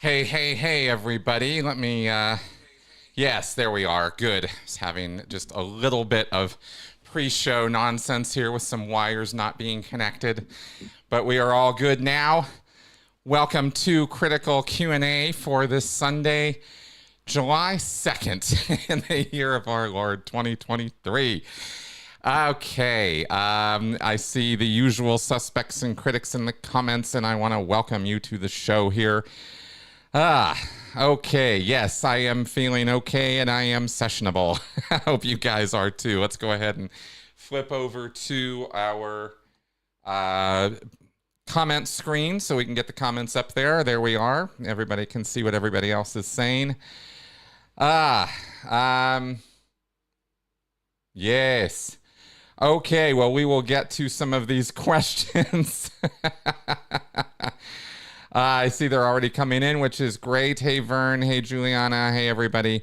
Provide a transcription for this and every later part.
Hey, hey, hey, everybody. Yes, there we are. Good. Just having just a little bit of pre-show nonsense here with some wires not being connected, but we are all good now. Welcome to Critical Q&A for this Sunday, July 2nd in the year of our Lord 2023. Okay, I see the usual suspects and critics in the comments, and I want to welcome you to the show here. Okay. Yes, I am feeling okay and I am sessionable. I hope you guys are too. Let's go ahead and flip over to our comment screen so we can get the comments up there. There we are. Everybody can see what everybody else is saying. Yes. Okay, well, we will get to some of these questions. I see they're already coming in, which is great. Hey, Vern. Hey, Juliana. Hey, everybody.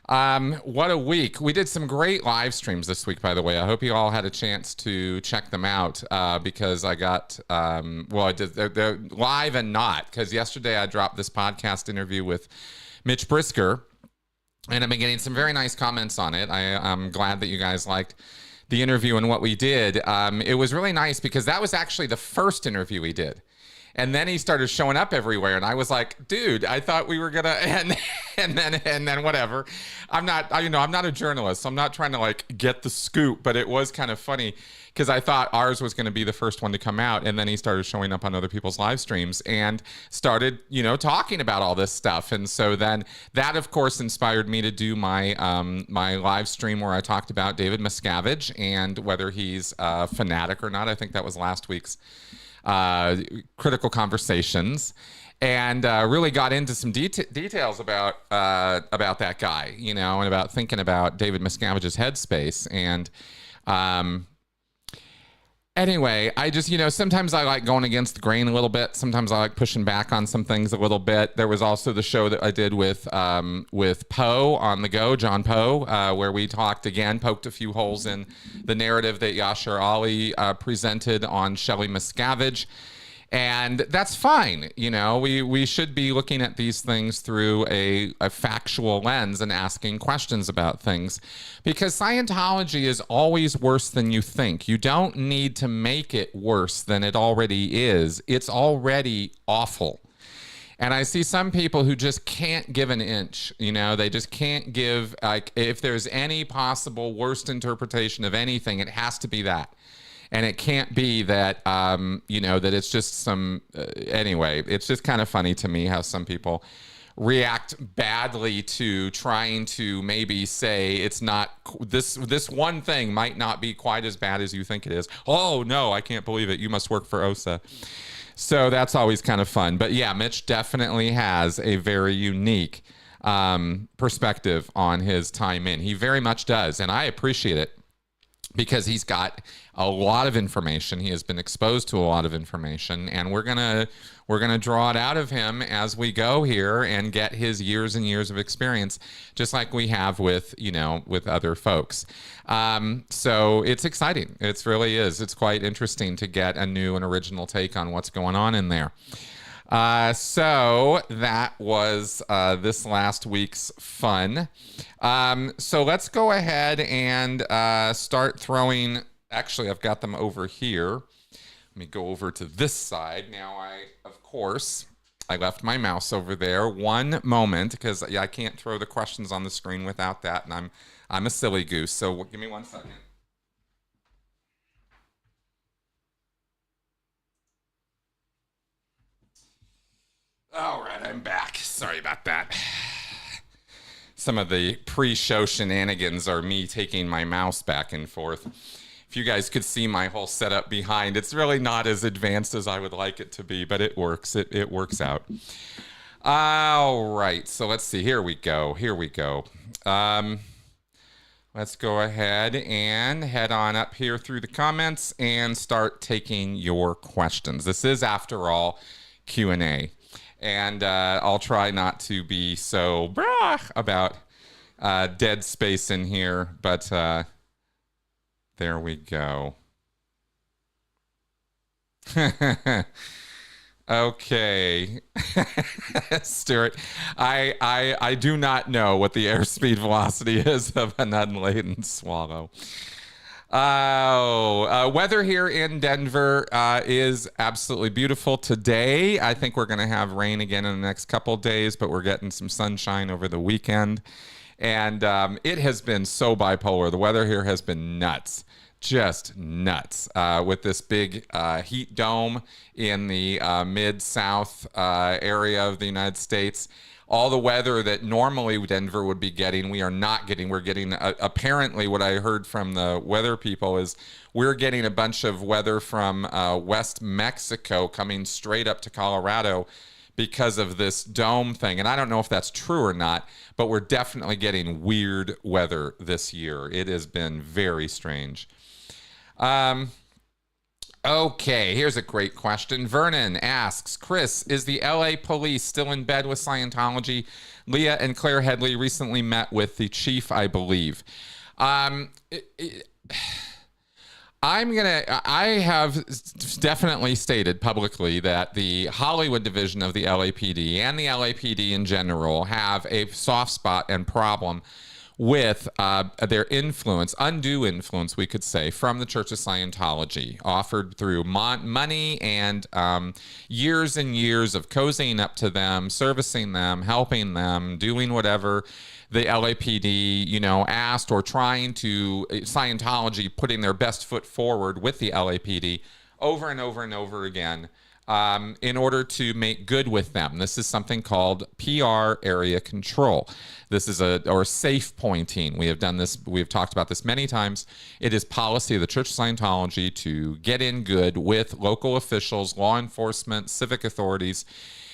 What a week. We did some great live streams this week, by the way. I hope you all had a chance to check them out because I got, I did, they're live and not, because yesterday I dropped this podcast interview with Mitch Brisker, and I've been getting some very nice comments on it. I'm glad that you guys liked the interview and what we did. It was really nice because that was actually the first interview we did. And then he started showing up everywhere, and I was like, "Dude, I thought we were gonna." And then whatever. I'm not a journalist, so I'm not trying to like get the scoop. But it was kind of funny because I thought ours was going to be the first one to come out, and then he started showing up on other people's live streams and started, talking about all this stuff. And so then that, of course, inspired me to do my my live stream where I talked about David Miscavige and whether he's a fanatic or not. I think that was last week's critical conversations, and really got into some details about that guy, and about thinking about David Miscavige's headspace. And anyway, I just, sometimes I like going against the grain a little bit. Sometimes I like pushing back on some things a little bit. There was also the show that I did with Poe on the Go, John Poe, where we poked a few holes in the narrative that Yashar Ali presented on Shelley Miscavige. And that's fine. We should be looking at these things through a factual lens and asking questions about things, because Scientology is always worse than you think. You don't need to make it worse than it already is. It's already awful. And I see some people who just can't give an inch. They just can't give, like, if there's any possible worst interpretation of anything, it has to be that. And it can't be that, that it's just some, anyway, it's just kind of funny to me how some people react badly to trying to maybe say it's not, this one thing might not be quite as bad as you think it is. Oh, no, I can't believe it. You must work for OSA. So that's always kind of fun. But yeah, Mitch definitely has a very unique perspective on his time in. He very much does. And I appreciate it, because he's got a lot of information. He has been exposed to a lot of information, and we're gonna draw it out of him as we go here and get his years and years of experience, just like we have with other folks. So it's exciting. It really is. It's quite interesting to get a new and original take on what's going on in there. So that was this last week's fun. So let's go ahead and start throwing. Actually, I've got them over here. Let me go over to this side. Now, of course, I left my mouse over there. One moment, because I can't throw the questions on the screen without that, and I'm a silly goose. So give me 1 second. All right, I'm back. Sorry about that. Some of the pre-show shenanigans are me taking my mouse back and forth. If you guys could see my whole setup behind, it's really not as advanced as I would like it to be, but it works. It works out. All right, so let's see. Here we go. Let's go ahead and head on up here through the comments and start taking your questions. This is, after all, Q&A. And I'll try not to be so about dead space in here, but there we go. Okay. Stuart, I do not know what the airspeed velocity is of an unladen swallow. Weather here in Denver is absolutely beautiful today. I think we're going to have rain again in the next couple days, but we're getting some sunshine over the weekend. And it has been so bipolar. The weather here has been nuts, just nuts, with this big heat dome in the mid-south area of the United States. All the weather that normally Denver would be getting, we are not getting. We're getting, apparently what I heard from the weather people is we're getting a bunch of weather from West Mexico coming straight up to Colorado because of this dome thing. And I don't know if that's true or not, but we're definitely getting weird weather this year. It has been very strange. Okay, here's a great question. Vernon asks, Chris, is the LA police still in bed with Scientology? Leah and Claire Headley recently met with the chief, I believe. I have definitely stated publicly that the Hollywood division of the LAPD and the LAPD in general have a soft spot and problem with their influence, undue influence, we could say, from the Church of Scientology, offered through money and years and years of cozying up to them, servicing them, helping them, doing whatever the LAPD, asked, or trying to, Scientology putting their best foot forward with the LAPD over and over and over again. In order to make good with them. This is something called PR area control. This is or safe pointing. We have done this. We've talked about this many times. It is policy of the Church of Scientology to get in good with local officials, law enforcement, civic authorities,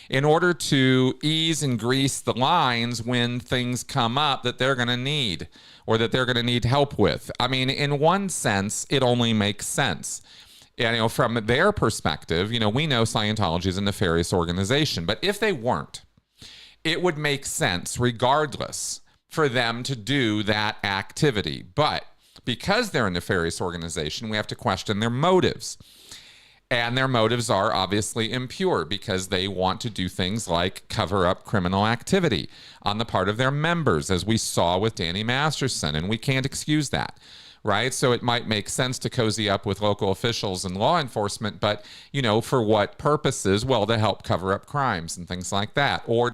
in order to ease and grease the lines when things come up that they're going to need or that they're going to need help with. I mean, in one sense, it only makes sense. And, from their perspective, we know Scientology is a nefarious organization, but if they weren't, it would make sense regardless for them to do that activity. But because they're a nefarious organization, we have to question their motives. And their motives are obviously impure because they want to do things like cover up criminal activity on the part of their members, as we saw with Danny Masterson, and we can't excuse that. Right? So it might make sense to cozy up with local officials and law enforcement, but, for what purposes? Well, to help cover up crimes and things like that, or